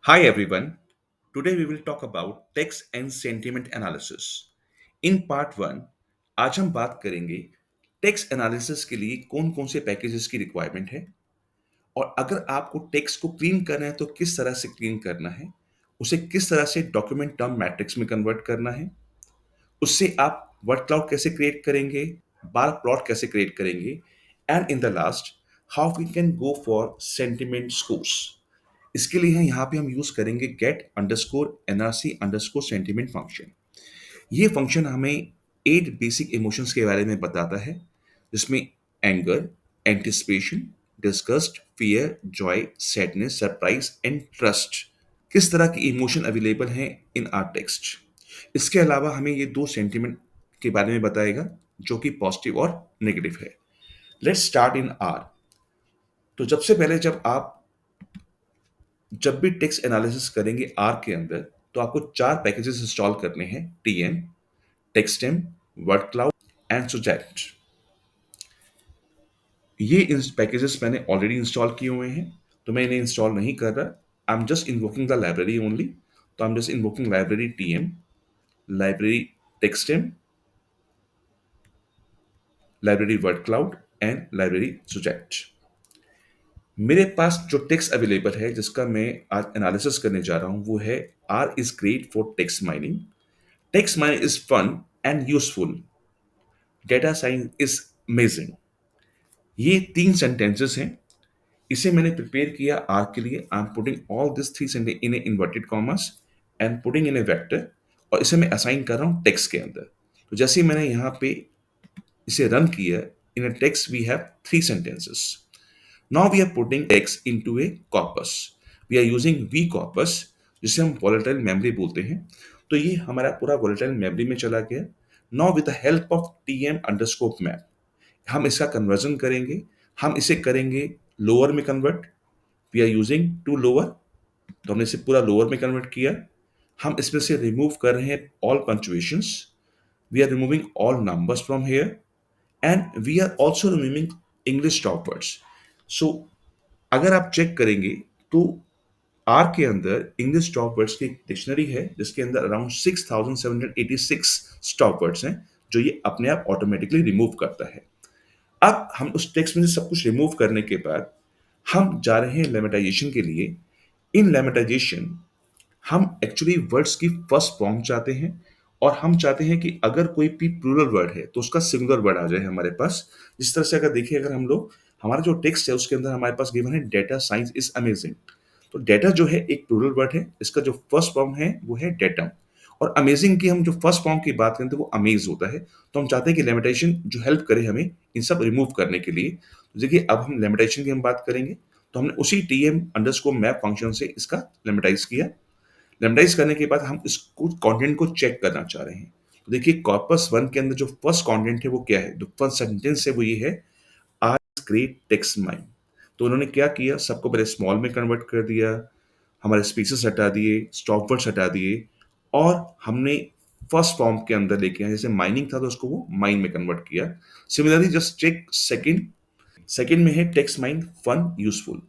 Hi everyone. Today we will talk about text and sentiment analysis. In part 1, आज हम बात करेंगे text analysis के लिए कौन कौन से पैकेजेस की रिक्वायरमेंट है और अगर आपको टेक्स्ट को क्लीन करना है तो किस तरह से क्लीन करना है, उसे किस तरह से डॉक्यूमेंट टर्म मैट्रिक्स में कन्वर्ट करना है, उससे आप वर्ड क्लाउड कैसे क्रिएट करेंगे, बार प्लॉट कैसे क्रिएट करेंगे and in the last how we can go for sentiment scores. इसके लिए यहाँ पे हम यूज करेंगे get underscore NRC underscore sentiment function. ये फंक्शन हमें 8 बेसिक इमोशंस के बारे में बताता है, जिसमें anger, anticipation, disgust, fear, Joy, sadness, surprise and trust किस तरह की इमोशन अवेलेबल हैं इन आर टेक्स्ट। इसके अलावा हमें ये दो सेंटिमेंट के बारे में बताएगा जो कि पॉजिटिव और नेगेटिव है। Let's start in are. तो सबसे पहले जब भी टेक्स्ट एनालिसिस करेंगे आर के अंदर, तो आपको चार पैकेजेस इंस्टॉल करने हैं: टीएम, टेक्सटेम, वर्ड क्लाउड एंड सुजेक्ट। ये पैकेजेस मैंने ऑलरेडी इंस्टॉल किए हुए हैं, तो मैं इन्हें इंस्टॉल नहीं कर रहा। I am just invoking the library only. तो I am just invoking library TM, library textstem, library word cloud and library syuzhet. मेरे पास जो टेक्स्ट अवेलेबल है जिसका मैं आज एनालिसिस करने जा रहा हूं वो है R is great for text mining, text mining is fun and useful, data science is amazing. ये तीन सेंटेंसेस हैं। इसे मैंने प्रिपेयर किया आर के लिए। I am putting all this three sentence in inverted commas and putting in A vector, और इसे मैं असाइन कर रहा हूँ टेक्स्ट के अंदर। तो जैसे ही मैंने यहाँ पे इसे रन किया, इन a text we have three sentences. Now we are putting text into a corpus. We are using v corpus, जिसे हम volatile memory बोलते हैं। तो ये हमारा पूरा volatile memory में चला गया। Now with the help of tm underscore map हम इसका कन्वर्जन करेंगे। हम इसे करेंगे लोअर में convert. We are using to lower, तो हमने इसे पूरा लोअर में कन्वर्ट किया। हम इसमें से रिमूव कर रहे हैं all punctuations. We are removing all numbers from here and we are also removing English stop words. So अगर आप चेक करेंगे तो आर के अंदर इंग्लिश स्टॉप वर्ड्स की एक डिक्शनरी है जिसके अंदर अराउंड 6786 स्टॉप वर्ड्स हैं, जो ये अपने आप ऑटोमेटिकली रिमूव करता है। अब हम उस टेक्स्ट में से सब कुछ रिमूव करने के बाद हम जा रहे हैं लेमेटाइजेशन के लिए। इन लेमेटाइजेशन हम एक्चुअली वर्ड्स की फर्स्ट फॉर्म चाहते हैं, और हम चाहते हैं कि अगर कोई भी प्लूरल वर्ड है तो उसका सिंगुलर वर्ड आ जाए हमारे पास। जिस तरह से अगर देखिए, अगर हम लोग हमारा जो टेक्स्ट है उसके अंदर हमारे पास गिवन है डेटा साइंस इज अमेजिंग। तो डेटा जो है एक प्लूरल वर्ड है, इसका जो फर्स्ट फॉर्म है वो है डेटम, और अमेजिंग की हम जो फर्स्ट फॉर्म की बात करें तो वो अमेज होता है। तो हम चाहते हैं कि लेमिटेशन जो हेल्प करे हमें इन सब रिमूव करने के लिए। तो देखिए, अब हम लेमिटेशन की हम बात करेंगे। तो हमने उसी T M underscore map function से इसका लेमिटाइज किया। लेमडाइज करने के बाद हम इसको कंटेंट को चेक करना चाह रहे हैं। तो देखिए, कॉर्पस वन के अंदर जो फर्स्ट कंटेंट है वो क्या है, जो फर्स्ट सेंटेंस है वो ये है, आर ग्रेट टेक्स्ट माइंड। तो उन्होंने क्या किया, सबको पहले स्मॉल में कन्वर्ट कर दिया, हमारे स्पेसेस हटा दिए, स्टॉप वर्ड्स हटा दिए, और हमने फर्स्ट फॉर्म के अंदर लेके आए। जैसे माइनिंग था तो उसको वो माइन में कन्वर्ट किया। Similarly just check second. Second में है टेक्स्ट माइंड फन यूजफुल।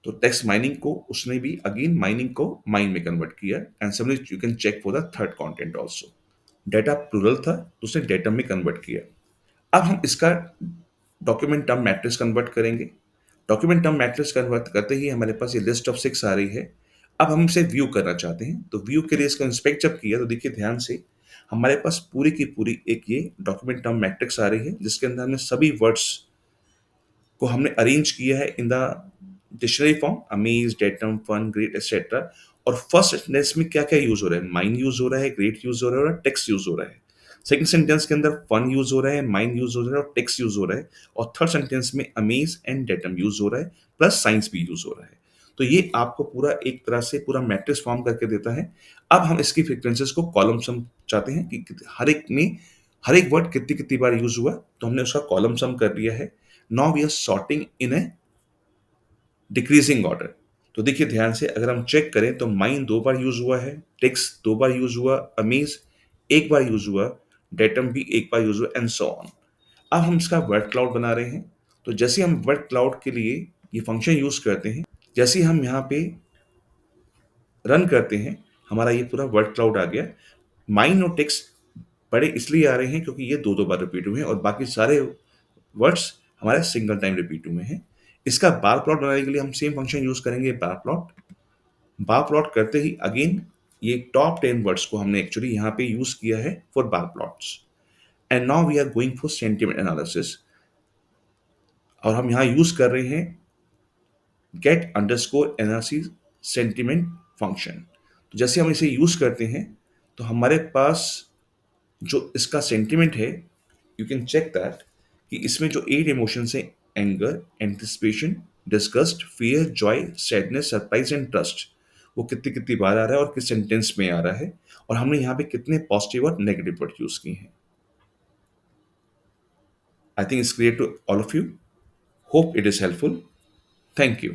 तो टेक्स्ट माइनिंग को उसने भी अगेन माइनिंग को माइन में कन्वर्ट किया। And similarly you can check for the third content also. Data plural था तो उसने डेटम में कन्वर्ट किया। अब हम इसका डॉक्यूमेंट टर्म मैट्रिक्स कन्वर्ट करेंगे। डॉक्यूमेंट टर्म मैट्रिक्स कन्वर्ट करते ही हमारे पास ये लिस्ट ऑफ 6 आ रही है। अब हम इसे व्यू करना चाहते हैं, तो व्यू के लिए इसका इंस्पेक्ट जब किया तो देखिए ध्यान से, हमारे पास पूरी की पूरी एक ये डॉक्यूमेंट टर्म मैट्रिक्स आ रही है जिसके अंदर हमने सभी वर्ड्स को हमने अरेंज किया है in the dictionary form: amaze, datum, fun, great, etcetera. और फर्स्ट सेंटेंस में क्या क्या यूज हो रहा है, माइन यूज हो रहा है, ग्रेट यूज हो रहा है और टेक्स्ट यूज हो रहा है। सेकंड सेंटेंस के अंदर फन यूज हो रहा है, माइन यूज हो रहा है और टेक्स्ट यूज हो रहा है। और थर्ड सेंटेंस में अमेज एंड डेटम यूज हो रहा है, प्लस साइंस भी यूज हो रहा है। तो ये आपको पूरा एक तरह से पूरा मैट्रिक्स फॉर्म करके देता है। अब हम इसकी फ्रीक्वेंसीज को कॉलम सम चाहते हैं कि हर एक में हर एक वर्ड कितनी कितनी बार यूज हुआ, तो हमने उसका कॉलम सम कर दिया है। Now we are sorting in a decreasing order. तो देखिए ध्यान से, अगर हम चेक करें तो माइन 2 बार यूज हुआ है, टेक्स्ट 2 बार यूज हुआ, अमीज 1 बार यूज हुआ, डेटम भी 1 बार यूज हुआ एंड सो ऑन। अब हम इसका वर्ड क्लाउड बना रहे हैं। तो जैसे हम वर्ड क्लाउड के लिए ये फंक्शन यूज करते हैं, जैसे हम यहाँ पे रन करते हैं, हमारा ये पूरा वर्ड क्लाउड आ गया। माइन और टेक्स्ट बड़े इसलिए आ रहे हैं क्योंकि ये 2-2 बार रिपीट हुए हैं और बाकी सारे वर्ड्स हमारे सिंगल टाइम रिपीट हुए हैं। इसका बार प्लॉट बनाने के लिए हम सेम फंक्शन यूज़ करेंगे बार प्लॉट। बार प्लॉट करते ही अगेन ये टॉप 10 वर्ड्स को हमने एक्चुअली यहाँ पे यूज़ किया है for bar plots. And now we are going for sentiment analysis और हम यहाँ यूज़ कर रहे हैं get underscore analysis sentiment function. तो जैसे हम इसे यूज़ करते हैं तो हमारे पास जो इसका सेंटिमेंट है, यू कैन चेक दैट कि इसमें जो 8 इमोशंस हैं, anger, anticipation, disgust, fear, Joy, sadness, surprise and trust, वो कितनी कितनी बार आ रहा है और किस सेंटेंस में आ रहा है और हमने यहाँ पे कितने पॉजिटिव और नेगेटिव वर्ड यूज किए हैं। I think it's clear to all of you. Hope it is helpful. Thank you.